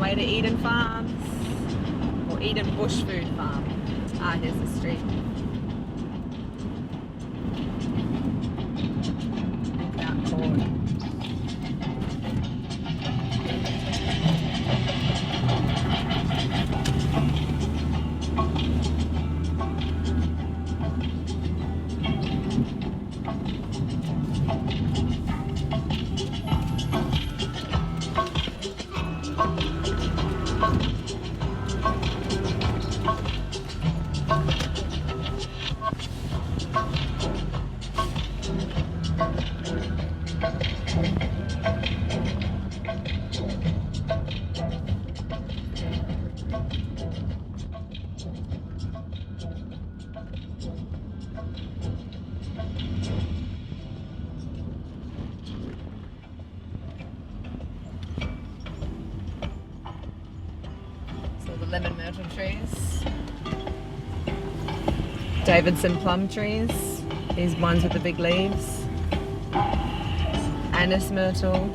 way to Eden Farms, or Eden Bush Food Farm. Ah, here's the street. Out Court. The lemon myrtle trees, Davidson plum trees, these ones with the big leaves, anise myrtle,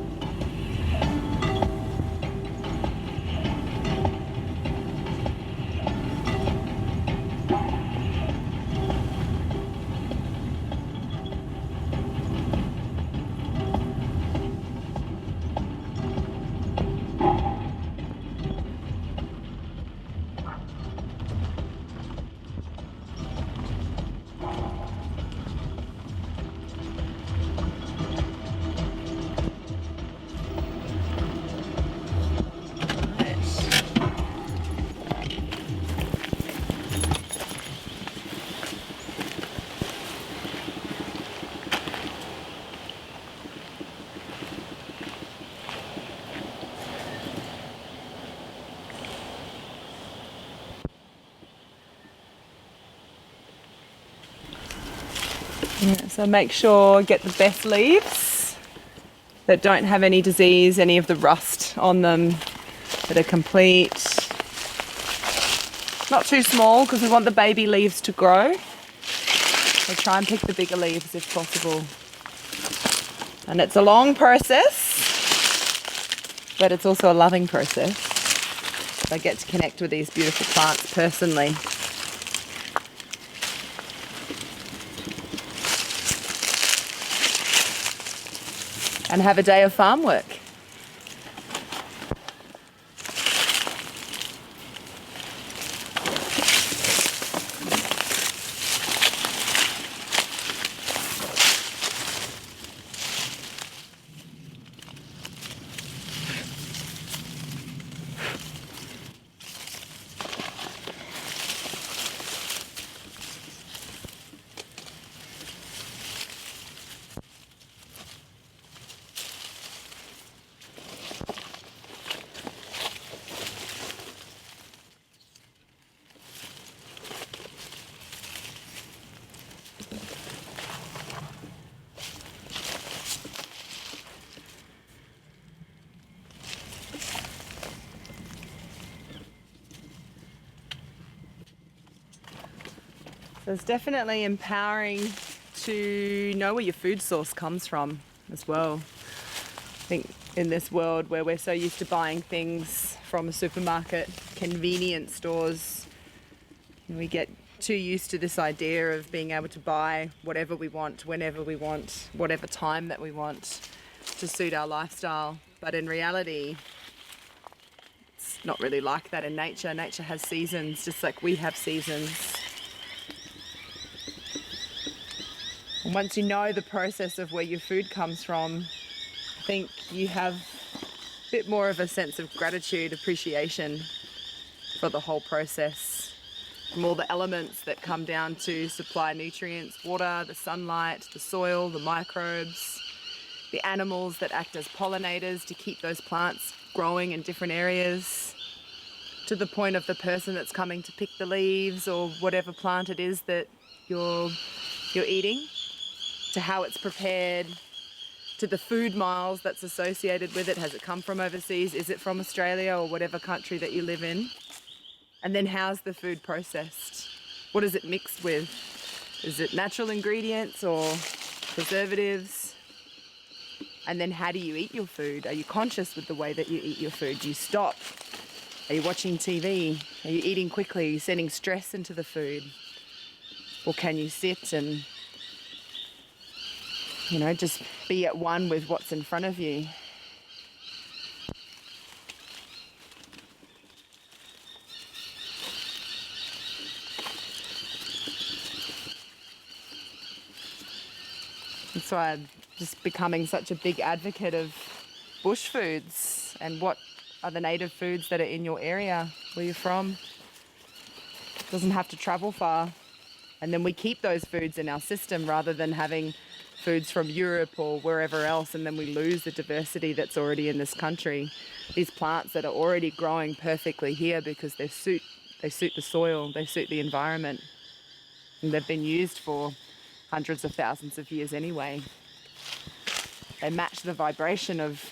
yeah, so make sure get the best leaves that don't have any disease, any of the rust on them, that are complete. Not too small because we want the baby leaves to grow. So try and pick the bigger leaves if possible. And it's a long process, but it's also a loving process. I get to connect with these beautiful plants personally. And have a day of farm work. So it's definitely empowering to know where your food source comes from as well. I think in this world where we're so used to buying things from a supermarket, convenience stores, we get too used to this idea of being able to buy whatever we want, whenever we want, whatever time that we want to suit our lifestyle. But in reality, it's not really like that in nature. Nature has seasons, just like we have seasons. And once you know the process of where your food comes from, I think you have a bit more of a sense of gratitude, appreciation for the whole process, from all the elements that come down to supply nutrients, water, the sunlight, the soil, the microbes, the animals that act as pollinators to keep those plants growing in different areas, to the point of the person that's coming to pick the leaves or whatever plant it is that you're eating, to how it's prepared, to the food miles that's associated with it. Has it come from overseas? Is it from Australia or whatever country that you live in? And then how's the food processed? What is it mixed with? Is it natural ingredients or preservatives? And then how do you eat your food? Are you conscious with the way that you eat your food? Do you stop? Are you watching TV? Are you eating quickly? Are you sending stress into the food? Or can you sit and, just be at one with what's in front of you? That's why I'm just becoming such a big advocate of bush foods and what are the native foods that are in your area, where you're from. It doesn't have to travel far. And then we keep those foods in our system rather than having foods from Europe or wherever else, and then we lose the diversity that's already in this country. These plants that are already growing perfectly here because they suit the soil, they suit the environment. And they've been used for hundreds of thousands of years anyway. They match the vibration of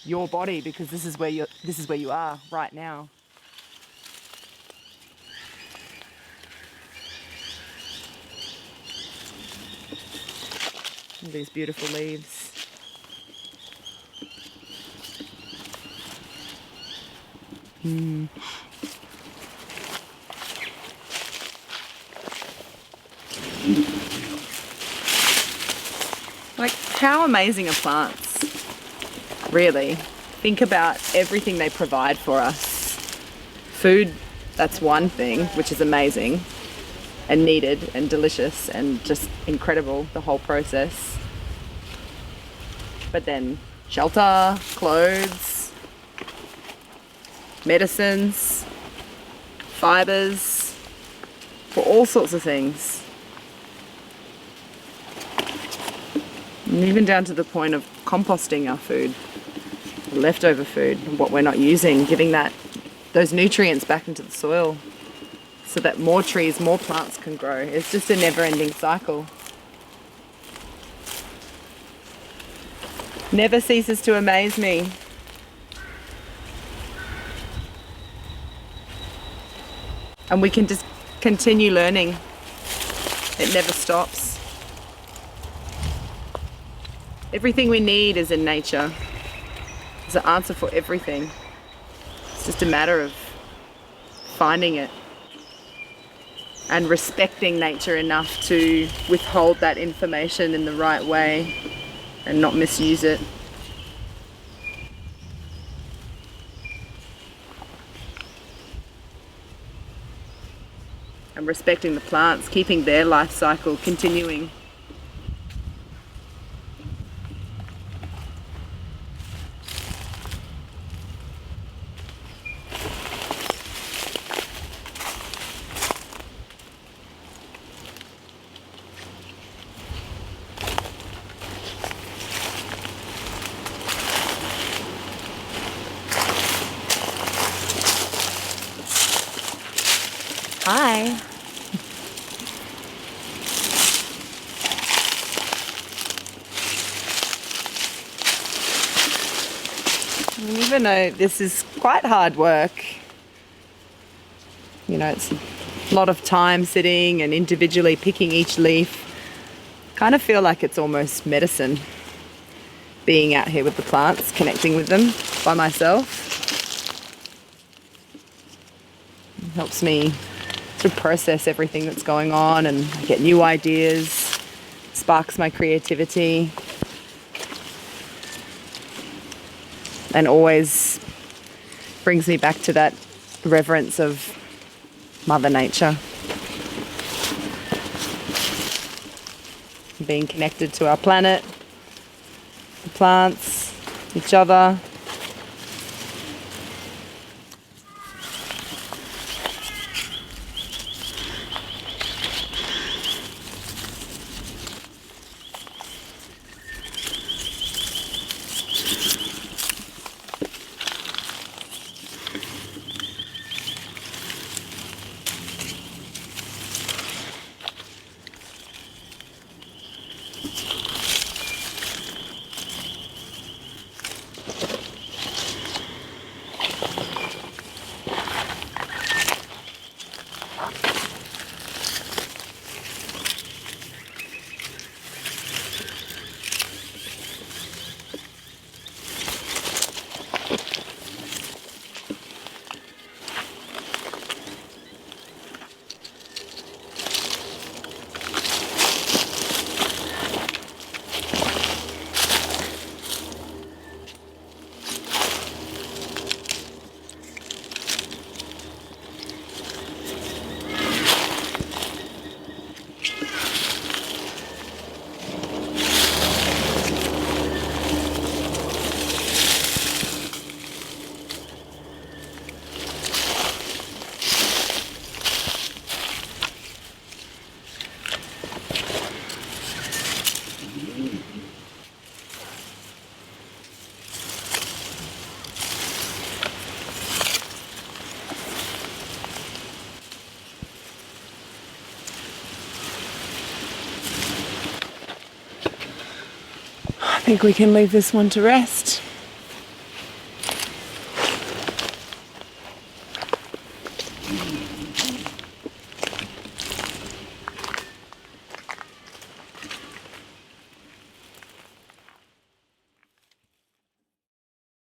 your body because this is where you are right now. These beautiful leaves. Like, how amazing are plants? Really. Think about everything they provide for us. Food, that's one thing, which is amazing and needed and delicious and just incredible, the whole process. But then shelter, clothes, medicines, fibers, for all sorts of things. And even down to the point of composting our food, leftover food, and what we're not using, giving those nutrients back into the soil so that more trees, more plants can grow. It's just a never-ending cycle. Never ceases to amaze me. And we can just continue learning. It never stops. Everything we need is in nature. There's an answer for everything. It's just a matter of finding it and respecting nature enough to withhold that information in the right way and not misuse it. And respecting the plants, keeping their life cycle continuing. Hi. Even though this is quite hard work, it's a lot of time sitting and individually picking each leaf, kind of feel like it's almost medicine, being out here with the plants, connecting with them by myself. It helps me to process everything that's going on, and I get new ideas, sparks my creativity, and always brings me back to that reverence of Mother Nature. Being connected to our planet, the plants, each other. think we can leave this one to rest.